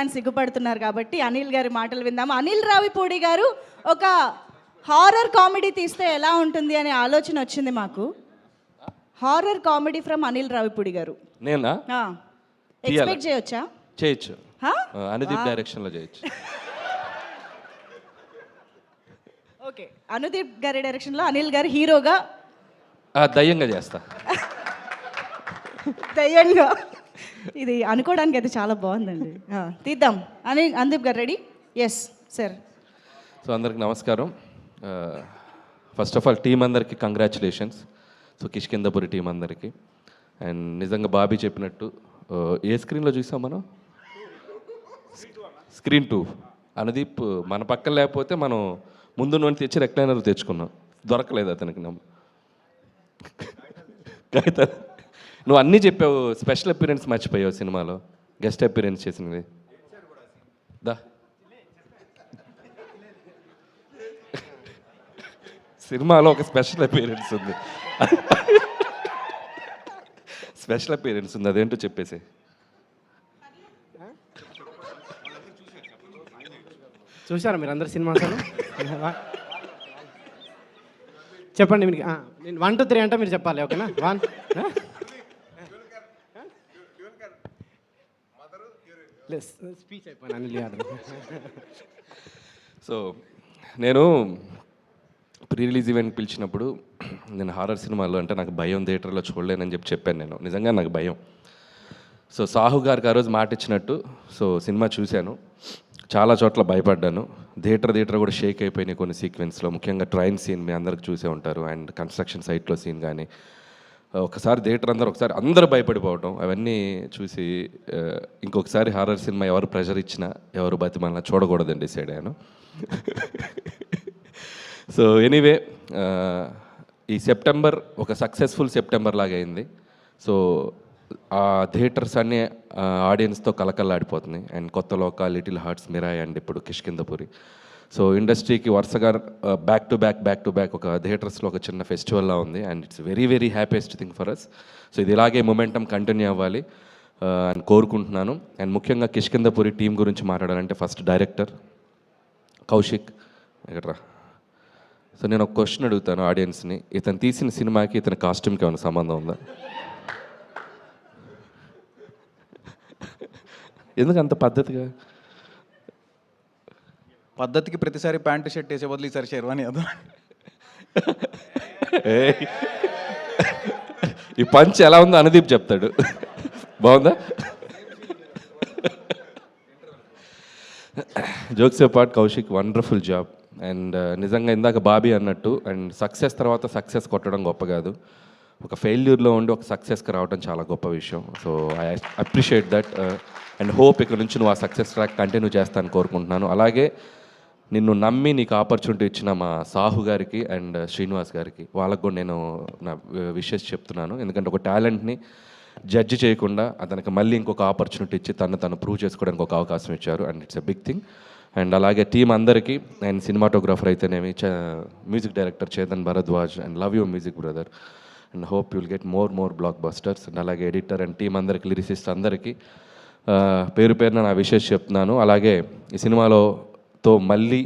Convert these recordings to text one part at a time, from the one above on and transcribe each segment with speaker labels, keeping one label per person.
Speaker 1: అని సిగ్గుపడుతున్నారు కాబట్టి అనిల్ గారి మాటలు విందాము. అనిల్ రావిపూడి గారు ఒక హారర్ కామెడీ తీస్తే ఎలా ఉంటుంది అనే ఆలోచన వచ్చింది మాకు. Horror comedy from Anil Ravipudi గారు.
Speaker 2: నేనా
Speaker 1: ఎక్స్పెక్ట్ చేయొచ్చా?
Speaker 2: చేయొచ్చు. అనుదీప్ డైరెక్షన్ లో చేయొచ్చు.
Speaker 1: ఓకే, అనుదీప్ గారి డైరెక్షన్ లో అనిల్ గారు హీరోగా
Speaker 2: దయ్యంగా చేస్తా.
Speaker 1: దయ్యంగా ఇది అనుకోవడానికి అయితే చాలా బాగుందండి. తీద్దాం. అనుదీప్ గారు రెడీ? Yes sir.
Speaker 2: సో అందరికి నమస్కారం. ఫస్ట్ ఆఫ్ ఆల్ టీం అందరికి కంగ్రాచులేషన్స్. సో కిష్కిందపురి టీం అందరికి. అండ్ నిజంగా బాబీ చెప్పినట్టు ఏ స్క్రీన్లో చూసాం మనం? స్క్రీన్ 2. అనుదీప్ మన పక్కన లేకపోతే మనం ముందు నుండి తెచ్చి రెక్లైనర్ తెచ్చుకున్నాం, దొరకలేదు అతనికి. నువ్వు అన్నీ చెప్పావు, స్పెషల్ అపీరెన్స్ మర్చిపోయావు సినిమాలో, గెస్ట్ అపీరెన్స్ చేసినది. దా సినిమాలో ఒక స్పెషల్ అపీరెన్స్ ఉంది, స్పెషల్ అపీరెన్స్ ఉంది, అదేంటో చెప్పేసి.
Speaker 3: చూసారా మీరు అందరు సినిమా? చెప్పండి మీకు. నేను 1 2 3 అంటే మీరు చెప్పాలి, ఓకేనా? 1 స్పీచ్ అయిపోయినా.
Speaker 2: సో నేను ప్రీ రిలీజ్ ఈవెంట్ పిలిచినప్పుడు నేను హారర్ సినిమాలో అంటే నాకు భయం, థియేటర్లో చూడలేనని చెప్పాను. నేను నిజంగా నాకు భయం. సో సాహు గారికి ఆ రోజు మాట ఇచ్చినట్టు సో సినిమా చూశాను, చాలా చోట్ల భయపడ్డాను. థియేటర్ కూడా షేక్ అయిపోయినాయి కొన్ని సీక్వెన్స్లో, ముఖ్యంగా ట్రైన్ సీన్ మీ అందరికి చూసే ఉంటారు, అండ్ కన్స్ట్రక్షన్ సైట్లో సీన్ కానీ. ఒకసారి థియేటర్ అందరూ భయపడిపోవటం అవన్నీ చూసి ఇంకొకసారి హారర్ సినిమా ఎవరు ప్రెషర్ ఇచ్చినా ఎవరు బతిమల్లా చూడకూడదని డిసైడ్ అయ్యాను. సో ఎనీవే ఈ సెప్టెంబర్ ఒక సక్సెస్ఫుల్ సెప్టెంబర్ లాగా అయింది. సో ఆ థియేటర్స్ అన్నీ ఆడియన్స్తో కలకల్లాడిపోతున్నాయి. అండ్ కొత్త లోక, లిటిల్ హార్ట్స్, మిరాయ్ అండ్ ఇప్పుడు కిష్కిందపురి. సో ఇండస్ట్రీకి వరుసగా బ్యాక్ టు బ్యాక్ ఒక థియేటర్స్లో ఒక చిన్న ఫెస్టివల్లా ఉంది. And it's very happiest thing for us. So ఇది ఇలాగే మొమెంటం కంటిన్యూ అవ్వాలి అని కోరుకుంటున్నాను. అండ్ ముఖ్యంగా కిష్కిందపురి టీం గురించి మాట్లాడాలంటే ఫస్ట్ డైరెక్టర్ కౌశిక్ ఇక్కడ. సో నేను ఒక క్వశ్చన్ అడుగుతాను ఆడియన్స్ని, ఇతను తీసిన సినిమాకి ఇతని కాస్ట్యూమ్కి ఏమైనా సంబంధం ఉందా? ఎందుకు అంత
Speaker 4: పద్ధతికి ప్రతిసారి ప్యాంటు షర్ట్ వేసే బదులు ఈసారి షెర్వానీ అదా?
Speaker 2: ఈ పంచ్ ఎలా ఉందో అనుదీప్ చెప్తాడు. బాగుందా? Jokes part Kaushik wonderful job. And నిజంగా ఇందాక బాబీ అన్నట్టు, అండ్ సక్సెస్ తర్వాత సక్సెస్ కొట్టడం గొప్ప కాదు, ఒక ఫెయిల్యూర్లో ఉండి ఒక సక్సెస్కి రావడం చాలా గొప్ప విషయం. So I appreciate that and hope ఇక్కడ నుంచి నువ్వు ఆ సక్సెస్ ట్రాక్ కంటిన్యూ చేస్తాను కోరుకుంటున్నాను. అలాగే నిన్ను నమ్మి నీకు ఆపర్చునిటీ ఇచ్చిన మా సాహు గారికి అండ్ శ్రీనివాస్ గారికి, వాళ్ళకు కూడా నేను నా విషెస్ చెప్తున్నాను. ఎందుకంటే ఒక టాలెంట్ని జడ్జ్ చేయకుండా అతనికి మళ్ళీ ఇంకొక ఆపర్చునిటీ ఇచ్చి తను ప్రూవ్ చేసుకోవడానికి ఒక అవకాశం ఇచ్చారు. And it's a big thing. And అలాగే టీం అందరికీ, అండ్ సినిమాటోగ్రాఫర్ అయితేనేమి, music director Chetan Bharadwaj, and love you music brother, and hope you'll get more blockbusters. And అలాగే ఎడిటర్ అండ్ టీం అందరికీ, లిరిసిస్ట్ అందరికీ పేరున నా విషెస్ చెప్తున్నాను. అలాగే ఈ సినిమాతో మళ్ళీ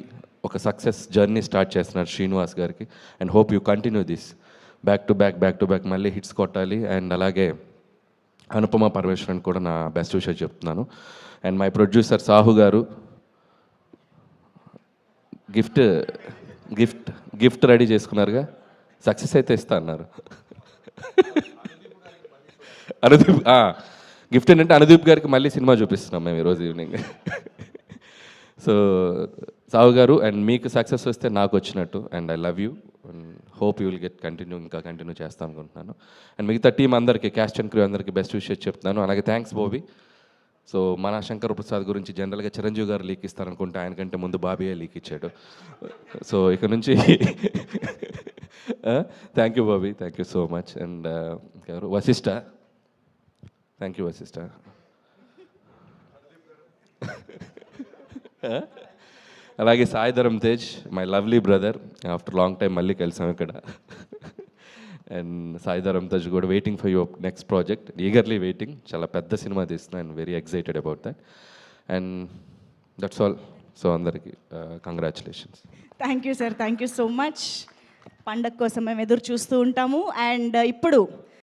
Speaker 2: ఒక సక్సెస్ జర్నీ స్టార్ట్ చేస్తున్నారు శ్రీనివాస్ గారికి. And hope you continue this back to back మళ్ళీ హిట్స్ కొట్టాలి. అండ్ అలాగే అనుపమ పరమేశ్వరన్ కూడా నా బెస్ట్ విషయం చెప్తున్నాను. అండ్ మై ప్రొడ్యూసర్ సాహు గారు గిఫ్ట్ రెడీ చేసుకున్నారుగా, సక్సెస్ అయితే ఇస్తా అన్నారు. అనుదీప్ గిఫ్ట్ ఏంటంటే అనుదీప్ గారికి మళ్ళీ సినిమా చూపిస్తున్నాం మేము ఈరోజు ఈవినింగ్. సో సాహు గారు, అండ్ మీకు సక్సెస్ వస్తే నాకు వచ్చినట్టు. And I love you and hope you will get continue చేస్తాను అనుకుంటున్నాను. అండ్ మిగతా టీం అందరికీ, క్యాస్ట్ అండ్ క్రూ అందరికీ బెస్ట్ విషెస్ చెప్తున్నాను. అలాగే థ్యాంక్స్ బాబీ. సో మన శంకర్ ప్రసాద్ గురించి జనరల్గా చిరంజీవి గారు లీక్ ఇస్తారనుకుంటే ఆయనకంటే ముందు బాబీయే లీక్ ఇచ్చాడు. సో ఇక నుంచి thank you Bobby, thank you so much. And Vasishta, thank you Vasishta. అలాగే Sai Dharam Tej, my lovely brother, after long time మళ్ళీ కలిసాం ఇక్కడ. అండ్ సాయిధరం తేజ్ కూడా waiting for your next project, eagerly waiting. చాలా పెద్ద సినిమా తీస్తున్నా, and very excited about that. And that's all. So అందరికీ congratulations.
Speaker 1: Thank you sir, thank you so much. పండగ కోసం మేము ఎదురు చూస్తూ ఉంటాము. అండ్ ఇప్పుడు